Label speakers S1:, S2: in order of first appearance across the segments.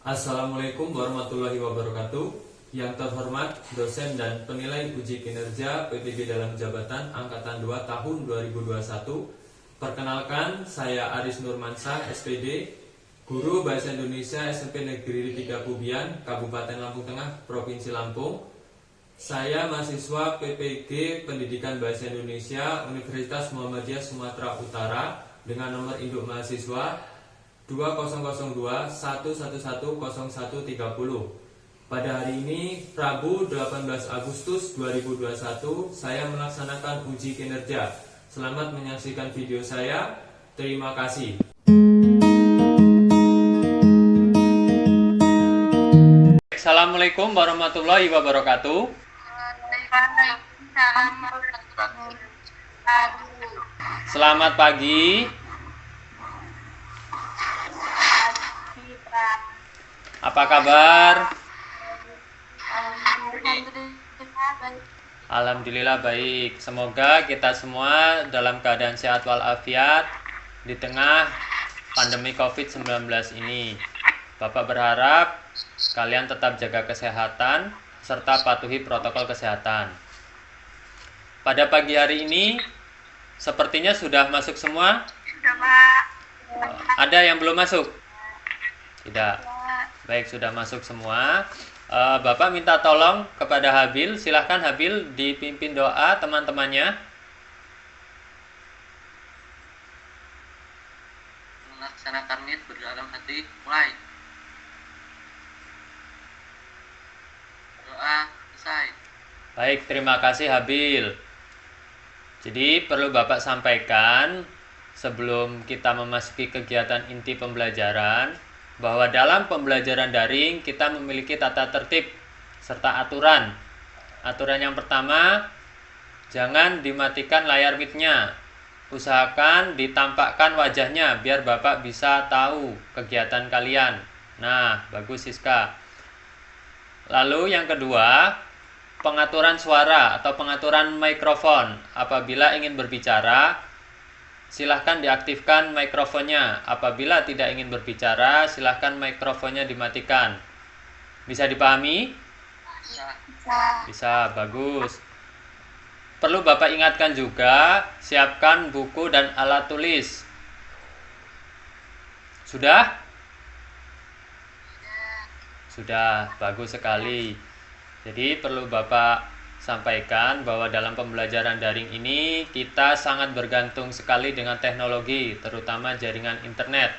S1: Assalamualaikum warahmatullahi wabarakatuh. Yang terhormat dosen dan penilai uji kinerja PPG dalam jabatan Angkatan 2 tahun 2021. Perkenalkan, saya Aris Nurmansah, SPD, Guru Bahasa Indonesia SMP Negeri 3 Pubian, Kabupaten Lampung Tengah, Provinsi Lampung. Saya mahasiswa PPG Pendidikan Bahasa Indonesia Universitas Muhammadiyah Sumatera Utara dengan nomor induk mahasiswa 200211100130. Pada hari ini, Rabu 18 Agustus 2021, saya melaksanakan uji kinerja. Selamat menyaksikan video saya. Terima kasih. Assalamualaikum warahmatullahi wabarakatuh. Selamat pagi. Apa kabar? Alhamdulillah baik. Semoga kita semua dalam keadaan sehat walafiat di tengah pandemi COVID-19 ini. Bapak berharap kalian tetap jaga kesehatan serta patuhi protokol kesehatan. Pada pagi hari ini sepertinya sudah masuk semua?
S2: Sudah, Pak.
S1: Ada yang belum masuk? Tidak. Baik, sudah masuk semua. Bapak minta tolong kepada Habil. Silahkan Habil dipimpin doa teman-temannya.
S3: Melaksanakan niat berdalam hati, mulai. Doa selesai.
S1: Baik, terima kasih Habil. Jadi perlu Bapak sampaikan sebelum kita memasuki kegiatan inti pembelajaran, bahwa dalam pembelajaran daring kita memiliki tata tertib serta aturan. Aturan yang pertama, jangan dimatikan layar mic-nya. Usahakan ditampakkan wajahnya biar Bapak bisa tahu kegiatan kalian. Nah, bagus Siska. Lalu yang kedua, pengaturan suara atau pengaturan mikrofon. Apabila ingin berbicara, silahkan diaktifkan mikrofonnya. Apabila tidak ingin berbicara, silahkan mikrofonnya dimatikan. Bisa dipahami? Bisa, bagus. Perlu Bapak ingatkan juga, siapkan buku dan alat tulis. Sudah? Sudah, bagus sekali. Jadi perlu Bapak sampaikan bahwa dalam pembelajaran daring ini kita sangat bergantung sekali dengan teknologi, terutama jaringan internet.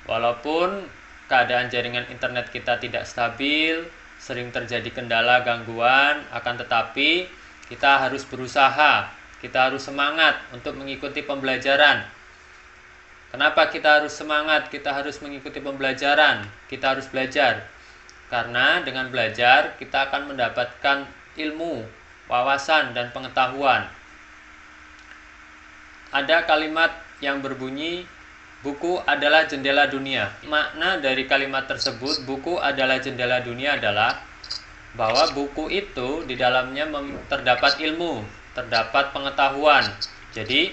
S1: Walaupun keadaan jaringan internet kita tidak stabil, sering terjadi kendala gangguan, akan tetapi kita harus berusaha, kita harus semangat untuk mengikuti pembelajaran. Kenapa kita harus semangat, kita harus mengikuti pembelajaran, kita harus belajar? Karena dengan belajar kita akan mendapatkan ilmu, wawasan, dan pengetahuan. Ada kalimat yang berbunyi, buku adalah jendela dunia. Makna dari kalimat tersebut, buku adalah jendela dunia, adalah bahwa buku itu di dalamnya terdapat ilmu, terdapat pengetahuan. Jadi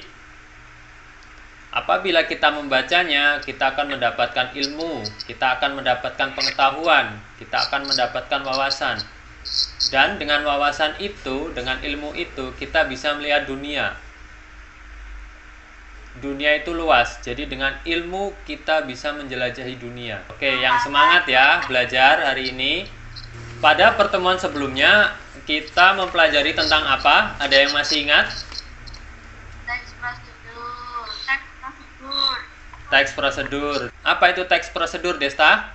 S1: apabila kita membacanya, kita akan mendapatkan ilmu, kita akan mendapatkan pengetahuan, kita akan mendapatkan wawasan. Dan dengan wawasan itu, dengan ilmu itu, kita bisa melihat dunia. Dunia itu luas, jadi dengan ilmu kita bisa menjelajahi dunia. Oke, yang semangat ya belajar hari ini. Pada pertemuan sebelumnya, kita mempelajari tentang apa? Ada yang masih ingat? Teks prosedur. Apa itu teks prosedur, Desta?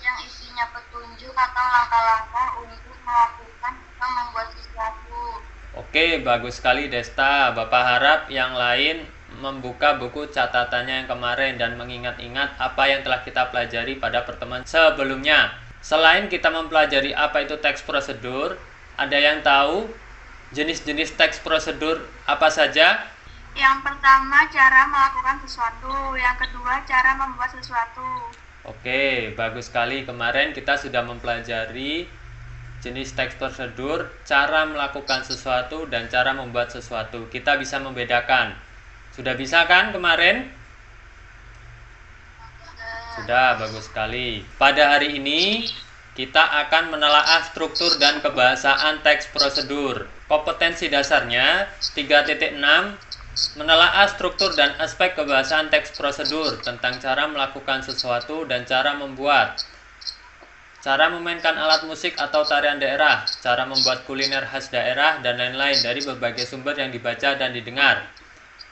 S2: Yang isinya petunjuk atau langkah-langkah untuk melakukan atau membuat sesuatu.
S1: Oke, bagus sekali Desta. Bapak harap yang lain membuka buku catatannya yang kemarin dan mengingat-ingat apa yang telah kita pelajari pada pertemuan sebelumnya. Selain kita mempelajari apa itu teks prosedur, ada yang tahu jenis-jenis teks prosedur apa saja?
S2: Yang pertama, cara melakukan sesuatu. Yang kedua, cara membuat sesuatu.
S1: Oke, bagus sekali. Kemarin kita sudah mempelajari jenis teks prosedur, cara melakukan sesuatu, dan cara membuat sesuatu. Kita bisa membedakan. Sudah bisa kan kemarin? Sudah, bagus sekali. Pada hari ini kita akan menelaah struktur dan kebahasaan teks prosedur. Kompetensi dasarnya 3.6 menelaah struktur dan aspek kebahasaan teks prosedur tentang cara melakukan sesuatu dan cara membuat. Cara memainkan alat musik atau tarian daerah, cara membuat kuliner khas daerah, dan lain-lain dari berbagai sumber yang dibaca dan didengar.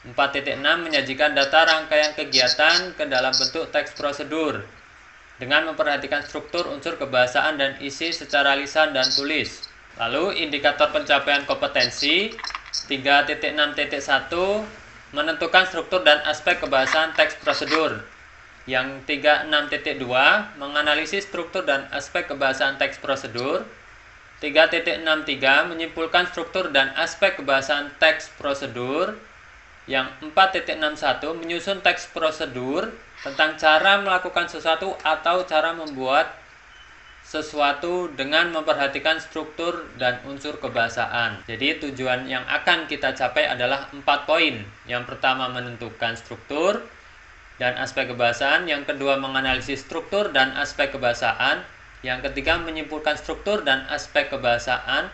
S1: 4.6 menyajikan data rangkaian kegiatan ke dalam bentuk teks prosedur dengan memperhatikan struktur, unsur kebahasaan, dan isi secara lisan dan tulis. Lalu indikator pencapaian kompetensi 3.6.1 menentukan struktur dan aspek kebahasaan teks prosedur. Yang 36.2 menganalisis struktur dan aspek kebahasaan teks prosedur. 3.63 menyimpulkan struktur dan aspek kebahasaan teks prosedur. Yang 4.61 menyusun teks prosedur tentang cara melakukan sesuatu atau cara membuat sesuatu dengan memperhatikan struktur dan unsur kebahasaan. Jadi tujuan yang akan kita capai adalah 4 poin. Yang pertama menentukan struktur dan aspek kebahasaan, yang kedua menganalisis struktur dan aspek kebahasaan, yang ketiga menyimpulkan struktur dan aspek kebahasaan,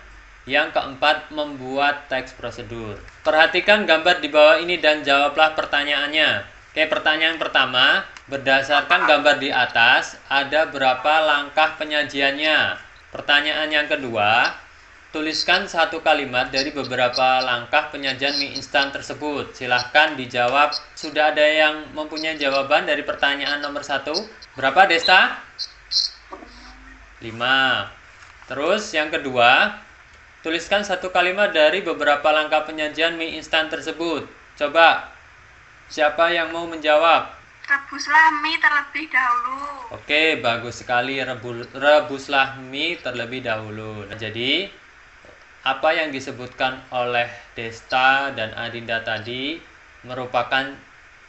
S1: yang keempat membuat teks prosedur. Perhatikan gambar di bawah ini dan jawablah pertanyaannya. Oke, pertanyaan pertama, berdasarkan gambar di atas, ada berapa langkah penyajiannya? Pertanyaan yang kedua, tuliskan satu kalimat dari beberapa langkah penyajian mie instan tersebut. Silahkan dijawab. Sudah ada yang mempunyai jawaban dari pertanyaan nomor 1? Berapa, Desta? 5. Terus yang kedua, tuliskan satu kalimat dari beberapa langkah penyajian mie instan tersebut. Coba, siapa yang mau menjawab?
S2: Rebuslah mie terlebih dahulu.
S1: Oke, bagus sekali. Rebuslah mie terlebih dahulu. Nah, jadi, apa yang disebutkan oleh Desta dan Adinda tadi merupakan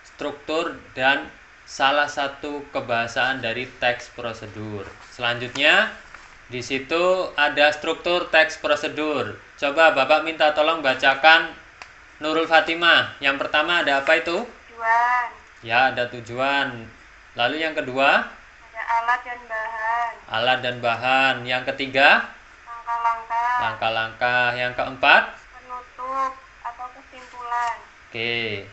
S1: struktur dan salah satu kebahasaan dari teks prosedur. Selanjutnya, di situ ada struktur teks prosedur. Coba Bapak minta tolong bacakan Nurul Fatimah. Yang pertama ada apa itu?
S2: Tujuan.
S1: Ya, ada tujuan. Lalu yang kedua?
S2: Ada alat dan bahan.
S1: Alat dan bahan. Yang ketiga?
S2: Langkah-langkah.
S1: Langkah-langkah. Yang keempat?
S2: Penutup atau kesimpulan.
S1: Oke.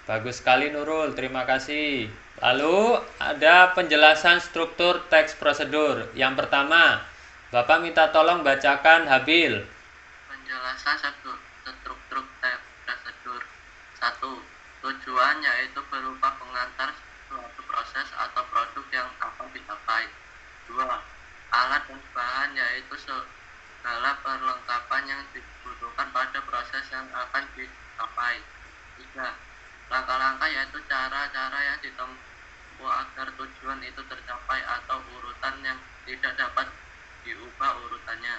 S1: Bagus sekali Nurul, terima kasih. Lalu ada penjelasan struktur teks prosedur. Yang pertama, Bapak minta tolong bacakan Habil.
S3: Penjelasan struktur prosedur. 1. Tujuan yaitu berupa pengantar suatu proses atau produk yang akan dicapai. 2. Alat dan bahan yaitu segala perlengkapan yang dibutuhkan pada proses yang akan dicapai. 3. Langkah-langkah yaitu cara-cara yang ditempuh agar tujuan itu tercapai atau urutan yang tidak dapat diubah urutannya.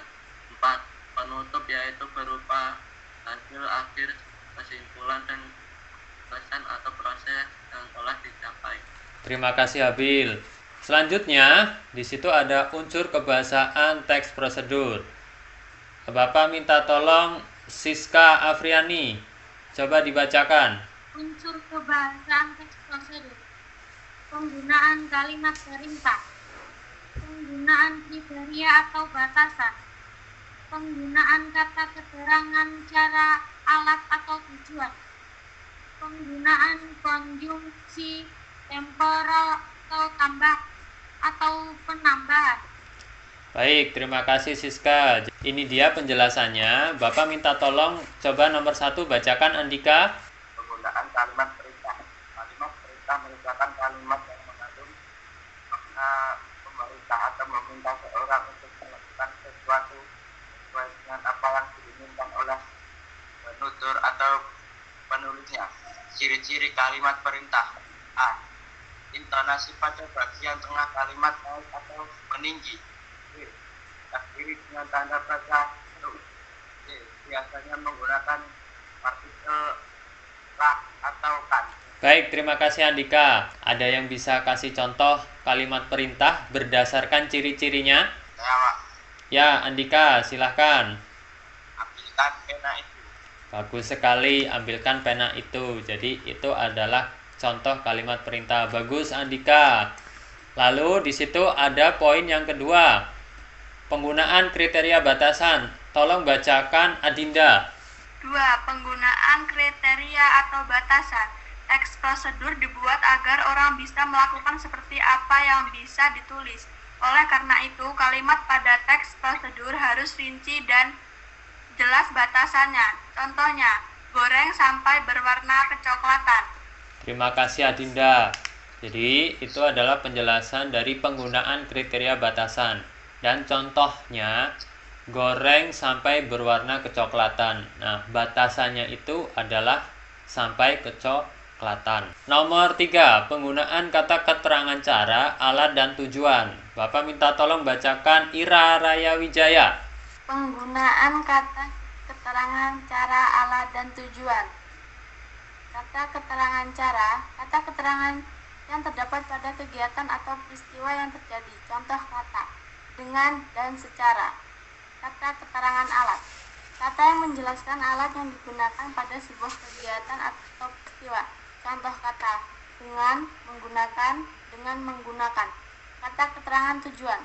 S3: 4. Penutup yaitu berupa hasil akhir, kesimpulan, dan pesan atau proses yang telah dicapai.
S1: Terima kasih Habil. Selanjutnya, di situ ada unsur kebahasaan teks prosedur. Bapak minta tolong Siska Afriani. Coba dibacakan.
S4: Unsur kebahasaan teks prosedur. Penggunaan kalimat perintah. Penggunaan kriteria atau batasan. Penggunaan kata keterangan cara, alat atau tujuan. Penggunaan konjungsi temporal atau tambah atau penambahan.
S1: Baik, terima kasih Siska. Ini dia penjelasannya. Bapak minta tolong coba nomor 1 bacakan Andika.
S5: Penggunaan kalimat perintah. Kalimat perintah merupakan kalimat yang mengandung makna memerintah atau meminta seorang untuk melakukan sesuatu sesuai dengan apa yang diinginkan oleh penutur atau penulisnya. Ciri-ciri kalimat perintah. A. Intonasi pada bagian tengah kalimat naik atau meninggi. B. Terakhiri dengan tanda baca terus. C. Biasanya menggunakan partikel lah atau kan.
S1: Baik, terima kasih Andika. Ada yang bisa kasih contoh kalimat perintah berdasarkan ciri-cirinya?
S5: Saya Pak.
S1: Ya, Andika, silahkan.
S5: Ambilkan pena itu.
S1: Bagus sekali, ambilkan pena itu. Jadi itu adalah contoh kalimat perintah. Bagus Andika. Lalu di situ ada poin yang kedua, penggunaan kriteria batasan. Tolong bacakan Adinda.
S2: 2. Penggunaan kriteria atau batasan. Teks prosedur dibuat agar orang bisa melakukan seperti apa yang bisa ditulis. Oleh karena itu, kalimat pada teks prosedur harus rinci dan jelas batasannya. Contohnya, goreng sampai berwarna kecoklatan.
S1: Terima kasih Adinda. Jadi itu adalah penjelasan dari penggunaan kriteria batasan. Dan contohnya goreng sampai berwarna kecoklatan. Nah, batasannya itu adalah sampai kecoklatan. Nomor 3, penggunaan kata keterangan cara, alat, dan tujuan. Bapak minta tolong bacakan Ira Raya Wijaya.
S4: Penggunaan kata keterangan cara, alat, dan tujuan. Kata keterangan cara, kata keterangan yang terdapat pada kegiatan atau peristiwa yang terjadi. Contoh kata, dengan dan secara. Kata keterangan alat, kata yang menjelaskan alat yang digunakan pada sebuah kegiatan atau peristiwa. Contoh kata, dengan, menggunakan, dengan menggunakan. Kata keterangan tujuan,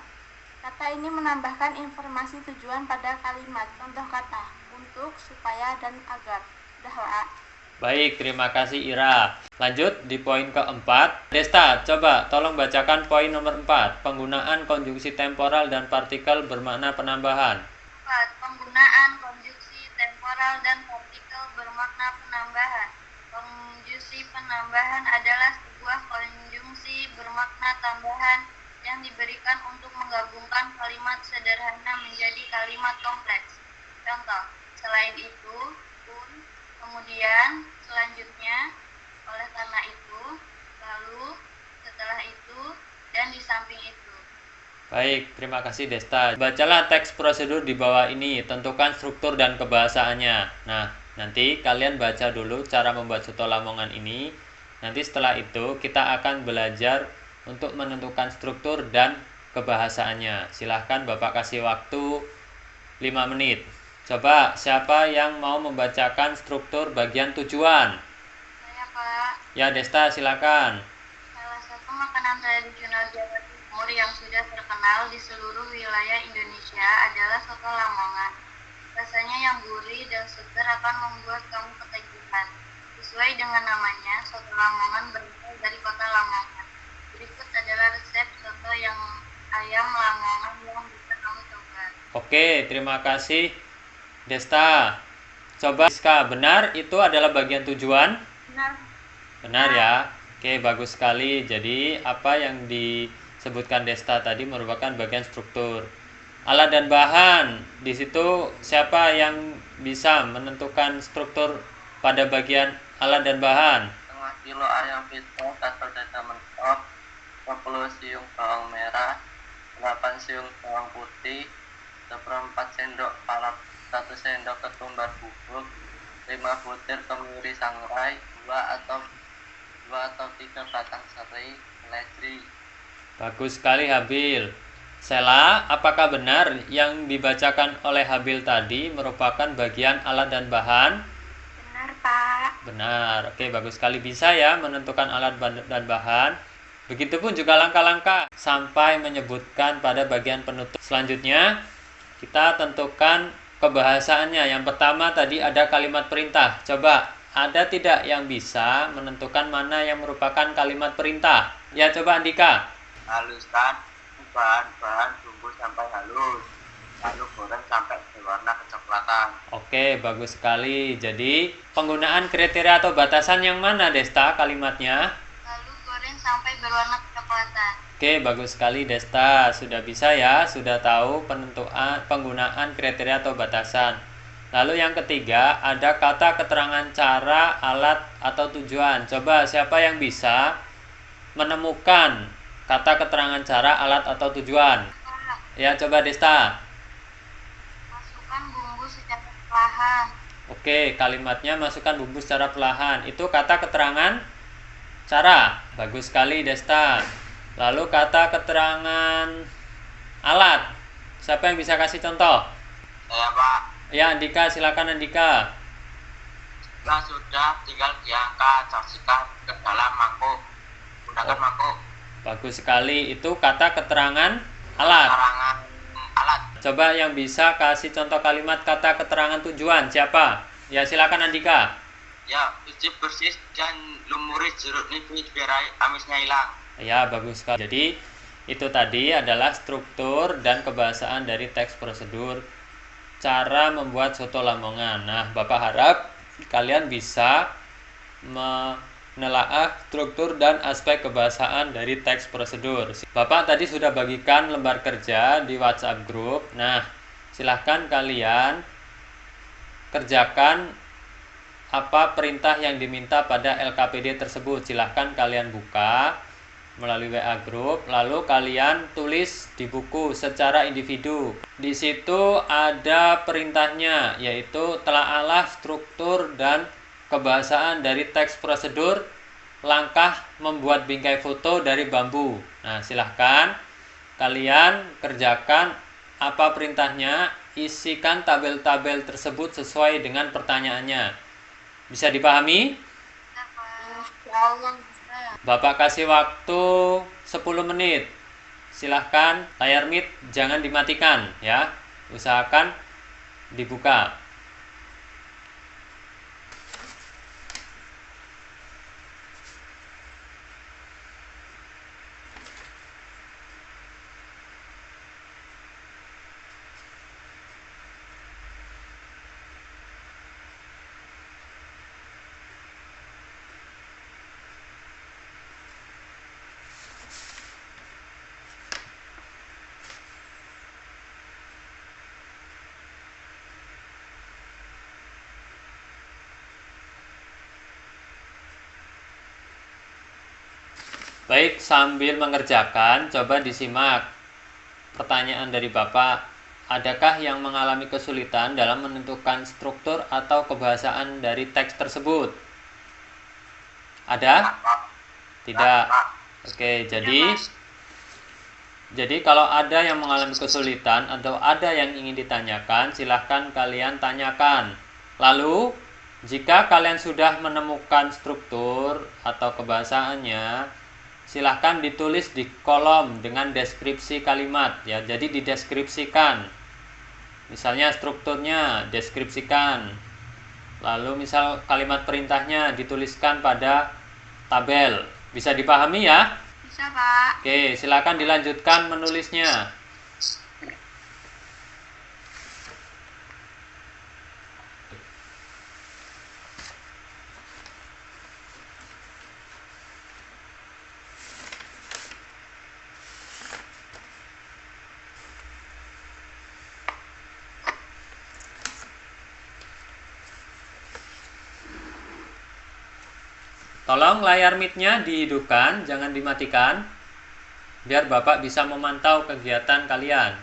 S4: kata ini menambahkan informasi tujuan pada kalimat. Contoh kata, untuk, supaya, dan agar. Udah,
S1: Baik, terima kasih Ira. Lanjut di poin keempat. Desta, coba tolong bacakan poin nomor 4. Penggunaan konjungsi temporal dan partikel bermakna penambahan.
S4: 4. Penggunaan konjungsi temporal dan partikel bermakna penambahan. Konjungsi penambahan adalah sebuah konjungsi bermakna tambahan yang diberikan untuk menggabungkan kalimat sederhana menjadi kalimat kompleks. Contoh, selain itu, pun, kemudian, selanjutnya, oleh karena itu, lalu, setelah itu, dan di samping itu.
S1: Baik, terima kasih Desta. Bacalah teks prosedur di bawah ini, tentukan struktur dan kebahasaannya. Nah, nanti kalian baca dulu cara membuat soto Lamongan ini. Nanti setelah itu kita akan belajar untuk menentukan struktur dan kebahasaannya. Silahkan Bapak kasih waktu 5 menit. Coba, siapa yang mau membacakan struktur bagian tujuan?
S4: Saya, Pak.
S1: Ya, Desta, silakan.
S4: Salah satu makanan tradisional Jawa Timur yang sudah terkenal di seluruh wilayah Indonesia adalah soto Lamongan. Rasanya yang gurih dan segar akan membuat kamu ketagihan. Sesuai dengan namanya, soto Lamongan berasal dari kota Lamongan. Berikut adalah resep soto yang ayam Lamongan yang bisa kamu coba.
S1: Oke, terima kasih Desta. Coba Siska, benar itu adalah bagian tujuan?
S4: Benar.
S1: Benar ya. Oke, bagus sekali. Jadi apa yang disebutkan Desta tadi merupakan bagian struktur. Alat dan bahan. Di situ siapa yang bisa menentukan struktur pada bagian alat dan bahan?
S3: 1,5 kilo ayam pitbull atau dada mentok, 20 siung bawang merah, 8 siung bawang putih, 1/4 sendok palap, 1 sendok ketumbar bubuk, 5 butir kemiri sangrai, 2 atau 3 batang serai, seledri.
S1: Bagus sekali Habil. Sela, apakah benar yang dibacakan oleh Habil tadi merupakan bagian alat dan bahan?
S2: Benar, Pak.
S1: Benar. Oke, bagus sekali, bisa ya menentukan alat dan bahan. Begitupun juga langkah-langkah sampai menyebutkan pada bagian penutup. Selanjutnya, kita tentukan kebahasaannya. Yang pertama tadi ada kalimat perintah. Coba, ada tidak yang bisa menentukan mana yang merupakan kalimat perintah? Ya, coba Andika.
S5: Haluskan bahan-bahan bumbu sampai halus, lalu goreng sampai berwarna kecoklatan.
S1: Oke, bagus sekali. Jadi, penggunaan kriteria atau batasan yang mana, Desta, kalimatnya?
S4: Lalu goreng sampai berwarna kecoklatan.
S1: Oke, bagus sekali, Desta. Sudah bisa ya, sudah tahu penggunaan kriteria atau batasan. Lalu yang ketiga, ada kata keterangan cara, alat, atau tujuan. Coba, siapa yang bisa menemukan kata keterangan cara, alat, atau tujuan? Ya, coba Desta.
S4: Masukkan bumbu secara perlahan.
S1: Oke, kalimatnya masukkan bumbu secara perlahan. Itu kata keterangan cara. Bagus sekali, Desta. Lalu kata keterangan alat. Siapa yang bisa kasih contoh?
S5: Saya Pak,
S1: Ya, Andika, silakan Andika.
S5: sudah tinggal diangkat, sajikan ke dalam mangkuk. Gunakan mangkuk.
S1: Bagus sekali. Itu kata keterangan alat.
S5: Keterangan alat.
S1: Coba yang bisa kasih contoh kalimat kata keterangan tujuan. Siapa? Ya, silakan Andika.
S5: Ya, cuci bersih dan lumuri jeruk nipis biar amisnya hilang.
S1: Ya, bagus sekali. Jadi, itu tadi adalah struktur dan kebahasaan dari teks prosedur cara membuat soto Lamongan. Nah, Bapak harap kalian bisa menelaah struktur dan aspek kebahasaan dari teks prosedur. Bapak tadi sudah bagikan lembar kerja di WhatsApp group. Nah, silahkan kalian kerjakan apa perintah yang diminta pada LKPD tersebut. Silahkan kalian buka melalui WA group, lalu kalian tulis di buku secara individu. Di situ ada perintahnya, yaitu telaalah struktur dan kebahasaan dari teks prosedur langkah membuat bingkai foto dari bambu. Nah, silahkan kalian kerjakan apa perintahnya, isikan tabel-tabel tersebut sesuai dengan pertanyaannya. Bisa dipahami?
S4: Insya Allah bisa.
S1: Bapak kasih waktu 10 menit. Silahkan layar mic jangan dimatikan ya. Usahakan dibuka. Baik, sambil mengerjakan, coba disimak pertanyaan dari Bapak. Adakah yang mengalami kesulitan dalam menentukan struktur atau kebahasaan dari teks tersebut? Ada? Tidak. Oke, jadi kalau ada yang mengalami kesulitan atau ada yang ingin ditanyakan, silahkan kalian tanyakan. Lalu, jika kalian sudah menemukan struktur atau kebahasaannya, silahkan ditulis di kolom dengan deskripsi kalimat ya. Jadi dideskripsikan. Misalnya strukturnya deskripsikan. Lalu misal kalimat perintahnya dituliskan pada tabel. Bisa dipahami ya?
S2: Bisa, Pak.
S1: Oke, silakan dilanjutkan menulisnya. Tolong layar mic-nya dihidupkan, jangan dimatikan, biar Bapak bisa memantau kegiatan kalian.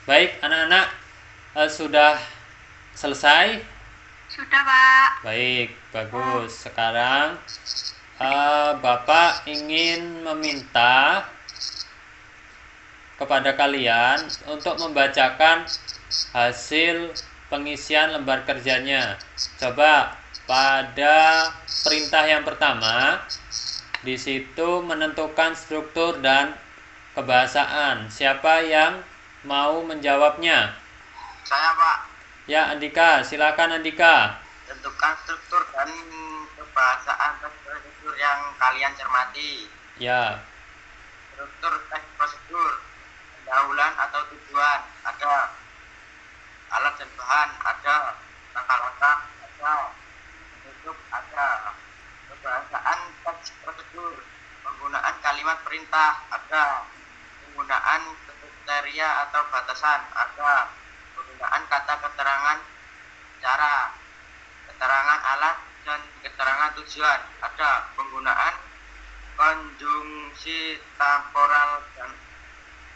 S1: Baik, anak-anak sudah selesai?
S2: Sudah, Pak.
S1: Baik, bagus. Sekarang Bapak ingin meminta kepada kalian untuk membacakan hasil pengisian lembar kerjanya. Coba pada perintah yang pertama, di situ menentukan struktur dan kebahasaan. Siapa yang mau menjawabnya?
S5: Saya, Pak.
S1: Ya, Andika, silakan Andika.
S5: Tentukan struktur dan kebahasaan teks prosedur yang kalian cermati.
S1: Ya,
S5: Struktur teks prosedur, pendahuluan atau tujuan, ada alat dan bahan, ada langkah-langkah, ada penutup, ada kebahasaan teks prosedur, penggunaan kalimat perintah, ada penggunaan kriteria atau batasan, ada penggunaan kata keterangan cara, keterangan alat dan keterangan tujuan, ada penggunaan konjungsi temporal dan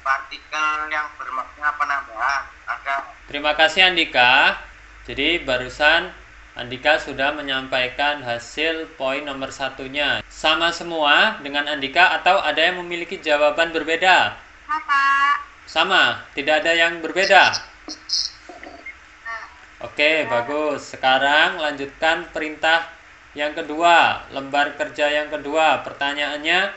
S5: partikel yang bermakna penambahan, ada.
S1: terima kasih Andika. Jadi barusan Andika sudah menyampaikan hasil poin nomor satunya. Sama semua dengan Andika atau ada yang memiliki jawaban berbeda?
S2: Pak.
S1: Sama, tidak ada yang berbeda. Oke, bagus. Sekarang lanjutkan perintah yang kedua, lembar kerja yang kedua. Pertanyaannya,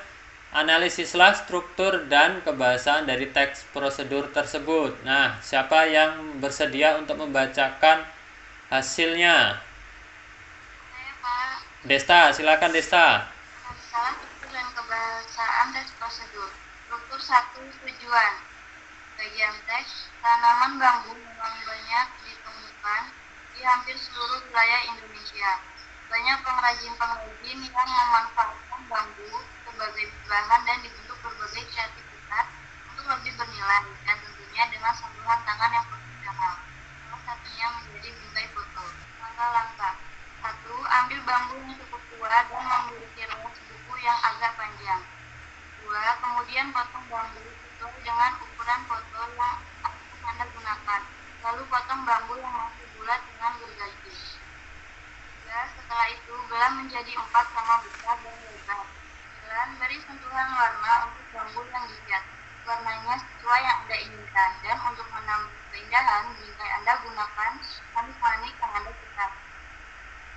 S1: analisislah struktur dan kebahasaan dari teks prosedur tersebut. Nah, siapa yang bersedia untuk membacakan hasilnya?
S4: Saya, Pak.
S1: Desta, silakan Desta.
S4: Masalah struktur dan kebahasaan teks prosedur. Struktur 1, tujuan. Bagian teks, tanaman bambu memang banyak ditemukan di hampir seluruh wilayah Indonesia. Banyak pengrajin-pengrajin yang memanfaatkan bambu sebagai bahan dan dibentuk berbagai kreativitas untuk lebih bernilai dan tentunya dengan sentuhan tangan yang profesional. Salah satunya menjadi bingkai foto. Langkah-langkah. 1. Ambil bambu yang cukup tua dan memiliki ruas buku yang agak panjang. 2. Kemudian potong bambu sesuai dengan ukuran foto yang akan Anda gunakan. Lalu potong bambu yang masih bulat dengan gergaji. 3. Setelah itu belah menjadi 4 sama besar dan lebar. 9. Beri sentuhan warna untuk bambu yang dicat. Warnanya sesuai yang Anda inginkan, dan untuk menambah keindahan, bingkai Anda gunakan manik-manik yang Anda suka.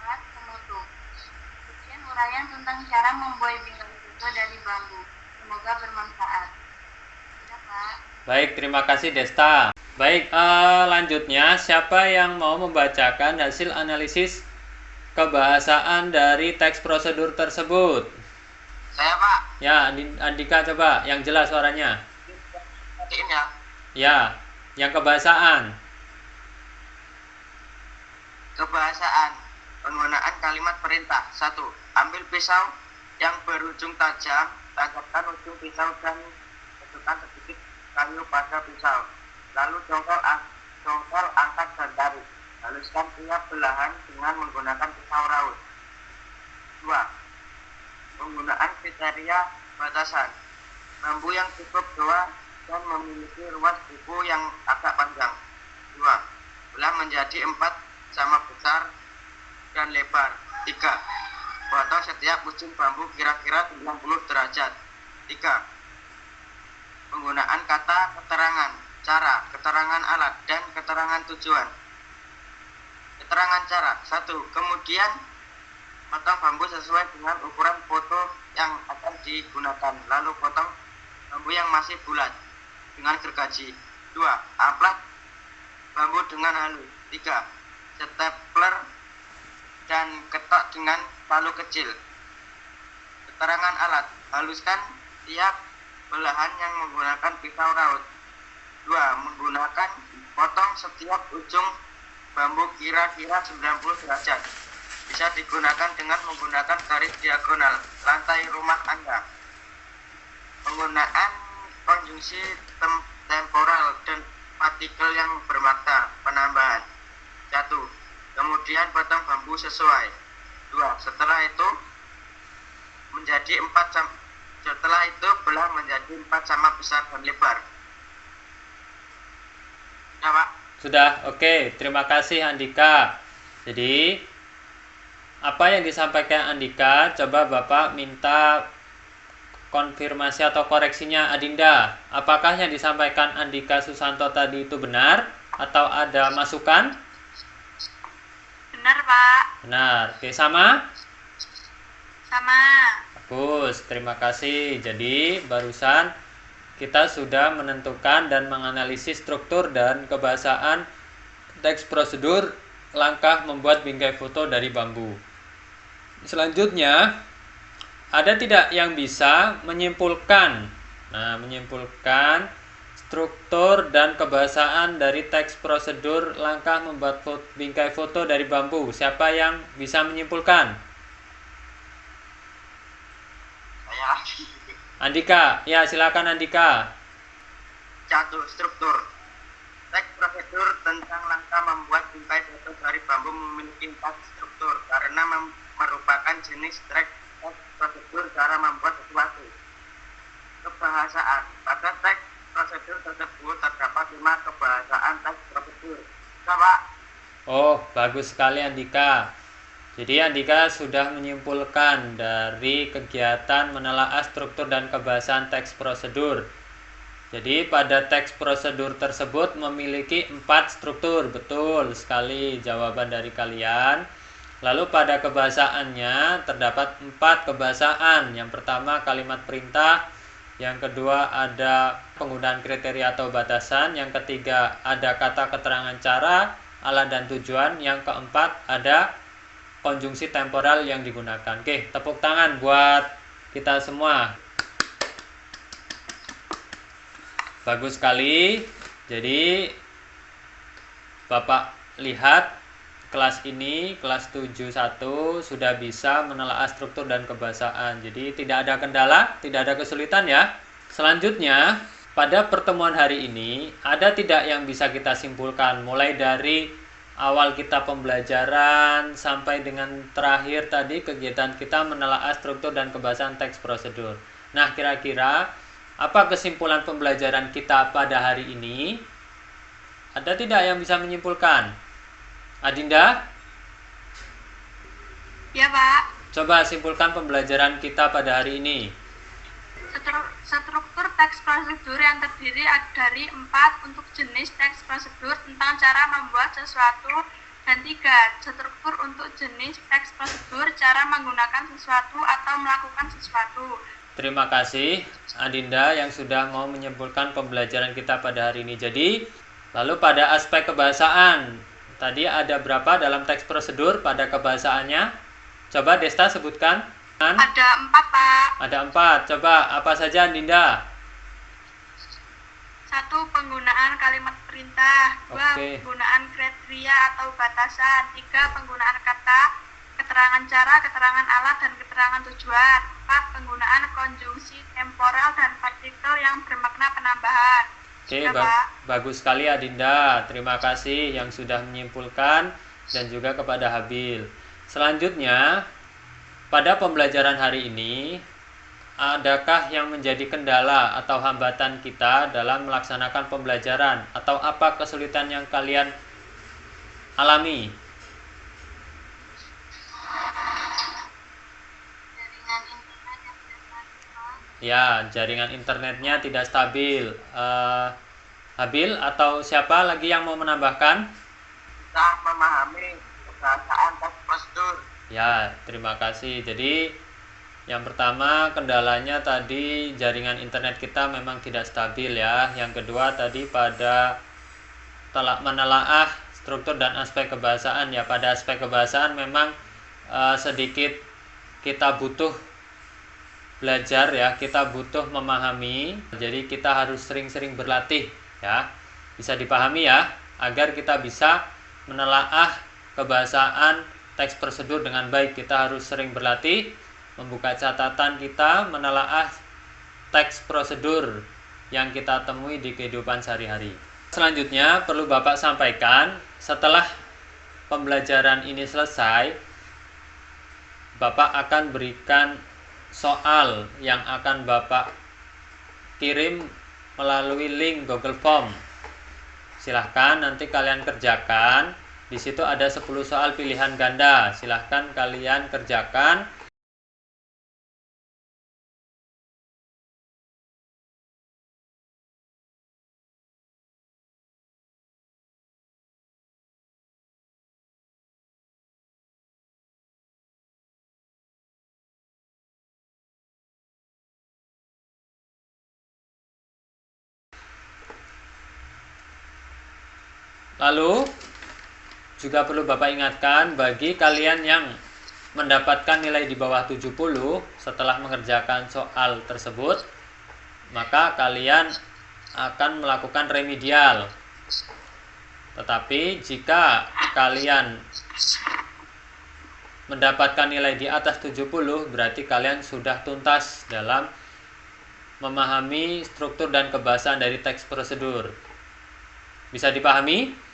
S4: 4. Penutup. Sekian uraian tentang cara membuat bingkai foto dari bambu. Semoga bermanfaat. Ya, Pak.
S1: Baik, terima kasih Desta. Baik, lanjutnya siapa yang mau membacakan hasil analisis kebahasaan dari teks prosedur tersebut?
S5: Saya, Pak.
S1: Ya, Andika coba, yang jelas suaranya.
S5: Matiin ya.
S1: Ya, yang kebahasaan.
S5: Kebahasaan. Penggunaan kalimat perintah. 1. Ambil pisau yang berujung tajam, tancapkan ujung pisau dan masukkan sedikit kayu pada pisau. Lalu congkel, angkat dan tarik. Haluskan tiap belahan dengan menggunakan pisau raut. 2. Penggunaan kriteria batasan. Bambu yang cukup tua dan memiliki ruas buku yang agak panjang. 2. Belah menjadi 4 sama besar dan lebar. 3. Potong setiap ujung bambu kira-kira 90 derajat. 3. Penggunaan kata keterangan, cara, keterangan alat, dan keterangan tujuan. Keterangan cara. 1. Kemudian potong bambu sesuai dengan ukuran foto yang akan digunakan. Lalu potong bambu yang masih bulat dengan gergaji. 2. Amplas bambu dengan halus. 3. Stapler dan ketok dengan palu kecil. Keterangan alat. Haluskan tiap belahan yang menggunakan pisau raut. 2. Menggunakan potong setiap ujung bambu kira-kira 90 derajat. Bisa digunakan dengan menggunakan garis diagonal lantai rumah Anda. Penggunaan konjungsi temporal dan partikel yang bermakna. Penambahan. 1. Kemudian potong bambu sesuai. 2. Setelah itu belah menjadi 4 sama besar dan lebar. Ya, Pak.
S1: Sudah, oke. Terima kasih Andika. Jadi, apa yang disampaikan Andika, coba Bapak minta konfirmasi atau koreksinya Adinda. Apakah yang disampaikan Andika Susanto tadi itu benar atau ada masukan?
S2: Benar, Pak.
S1: Benar. Oke, sama?
S2: Sama.
S1: Bagus, terima kasih. Jadi, barusan kita sudah menentukan dan menganalisis struktur dan kebahasaan teks prosedur langkah membuat bingkai foto dari bambu. Selanjutnya, ada tidak yang bisa menyimpulkan? Nah, menyimpulkan struktur dan kebahasaan dari teks prosedur langkah membuat bingkai foto dari bambu. Siapa yang bisa menyimpulkan?
S5: Saya lagi.
S1: Andika, ya silakan Andika.
S5: 1. Struktur. Teks prosedur tentang langkah membuat bingkai foto dari bambu memiliki 4 struktur karena merupakan jenis teks prosedur cara membuat sesuatu. Kebahasaan. Pada teks prosedur tersebut terdapat 5 kebahasaan teks prosedur. Pak.
S1: Oh, baik. Bagus sekali Andika. Jadi Andika sudah menyimpulkan dari kegiatan menelaah struktur dan kebahasaan teks prosedur. Jadi pada teks prosedur tersebut memiliki 4 struktur. Betul sekali jawaban dari kalian. Lalu pada kebahasaannya terdapat 4 kebahasaan. Yang pertama kalimat perintah, yang kedua ada penggunaan kriteria atau batasan, yang ketiga ada kata keterangan cara, alat dan tujuan, yang keempat ada konjungsi temporal yang digunakan. Oke, tepuk tangan buat kita semua. Bagus sekali. Jadi Bapak lihat kelas ini, kelas 71 sudah bisa menelaah struktur dan kebahasaan. Jadi tidak ada kendala, tidak ada kesulitan ya. Selanjutnya, pada pertemuan hari ini ada tidak yang bisa kita simpulkan mulai dari awal kita pembelajaran sampai dengan terakhir tadi kegiatan kita menelaah struktur dan kebahasaan teks prosedur. Nah, kira-kira apa kesimpulan pembelajaran kita pada hari ini? Ada tidak yang bisa menyimpulkan? Adinda?
S2: Ya, Pak.
S1: Coba simpulkan pembelajaran kita pada hari ini.
S2: Struktur teks prosedur yang terdiri dari 4 untuk jenis teks prosedur tentang cara membuat sesuatu, dan 3 struktur untuk jenis teks prosedur cara menggunakan sesuatu atau melakukan sesuatu.
S1: Terima kasih Adinda yang sudah mau menyimpulkan pembelajaran kita pada hari ini. Jadi, lalu pada aspek kebahasaan, tadi ada berapa dalam teks prosedur pada kebahasaannya? Coba Desta sebutkan.
S2: Ada 4, Pak.
S1: Ada 4. Coba apa saja Dinda?
S2: 1. Penggunaan kalimat perintah. 2.
S1: Oke.
S2: Penggunaan kriteria atau batasan. 3. Penggunaan kata, keterangan cara, keterangan alat, dan keterangan tujuan. 4. Penggunaan konjungsi temporal dan partikel yang bermakna penambahan.
S1: Oke,
S2: Pak.
S1: bagus sekali Adinda. Terima kasih yang sudah menyimpulkan dan juga kepada Habil. Selanjutnya, pada pembelajaran hari ini, adakah yang menjadi kendala atau hambatan kita dalam melaksanakan pembelajaran? Atau apa kesulitan yang kalian alami?
S4: Jaringan internet yang tidak stabil.
S1: Ya, jaringan internetnya tidak stabil. Habil atau siapa lagi yang mau menambahkan?
S5: Bisa memahami kebahasaan teks prosedur.
S1: Ya, terima kasih. Jadi yang pertama kendalanya tadi jaringan internet kita memang tidak stabil ya. Yang kedua tadi pada menelaah struktur dan aspek kebahasaan ya. Pada aspek kebahasaan memang sedikit kita butuh belajar ya, kita butuh memahami. Jadi kita harus sering-sering berlatih ya. Bisa dipahami ya, agar kita bisa menelaah kebahasaan teks prosedur dengan baik. Kita harus sering berlatih, membuka catatan kita, menelaah teks prosedur yang kita temui di kehidupan sehari-hari. Selanjutnya perlu Bapak sampaikan, setelah pembelajaran ini selesai, Bapak akan berikan soal yang akan Bapak kirim melalui link Google Form. Silahkan nanti kalian kerjakan. Di situ ada 10 soal pilihan ganda. Silahkan kalian kerjakan. Lalu juga perlu Bapak ingatkan bagi kalian yang mendapatkan nilai di bawah 70 setelah mengerjakan soal tersebut, maka kalian akan melakukan remedial. Tetapi jika kalian mendapatkan nilai di atas 70, berarti kalian sudah tuntas dalam memahami struktur dan kebahasaan dari teks prosedur. Bisa dipahami?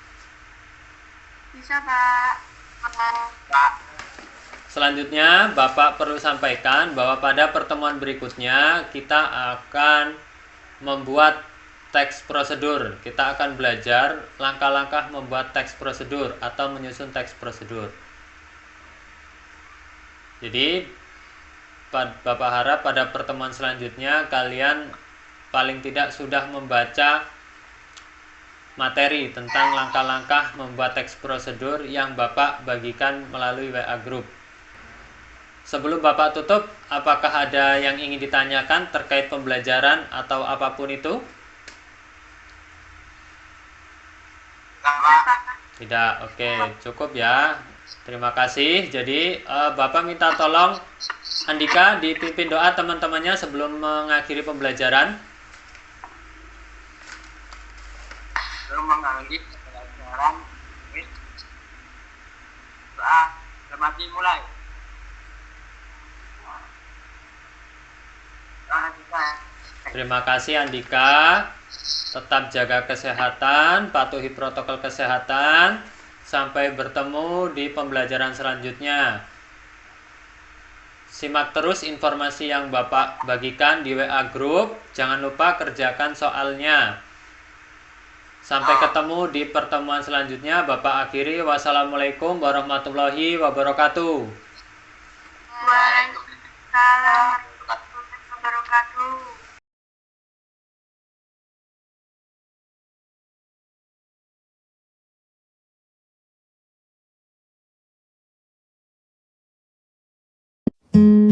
S2: Bisa, Pak.
S5: Pak,
S1: Selanjutnya, Bapak perlu sampaikan bahwa pada pertemuan berikutnya kita akan membuat teks prosedur. Kita akan belajar langkah-langkah membuat teks prosedur atau menyusun teks prosedur. Jadi Bapak harap pada pertemuan selanjutnya kalian paling tidak sudah membaca materi tentang langkah-langkah membuat teks prosedur yang Bapak bagikan melalui WA Group. Sebelum Bapak tutup, apakah ada yang ingin ditanyakan terkait pembelajaran atau apapun itu? Tidak, oke, cukup ya. Terima kasih. Jadi Bapak minta tolong Andika dipimpin doa teman-temannya sebelum mengakhiri pembelajaran.
S5: Sebelum mengakhiri pembelajaran, doa selamat dimulai.
S1: Terima kasih Andika. Tetap jaga kesehatan, patuhi protokol kesehatan. Sampai bertemu di pembelajaran selanjutnya. Simak terus informasi yang Bapak bagikan di WA Group. Jangan lupa kerjakan soalnya. Sampai ketemu di pertemuan selanjutnya. Bapak akhiri. Wassalamualaikum warahmatullahi wabarakatuh.
S2: Waalaikumsalam warahmatullahi wabarakatuh.
S6: Thank you.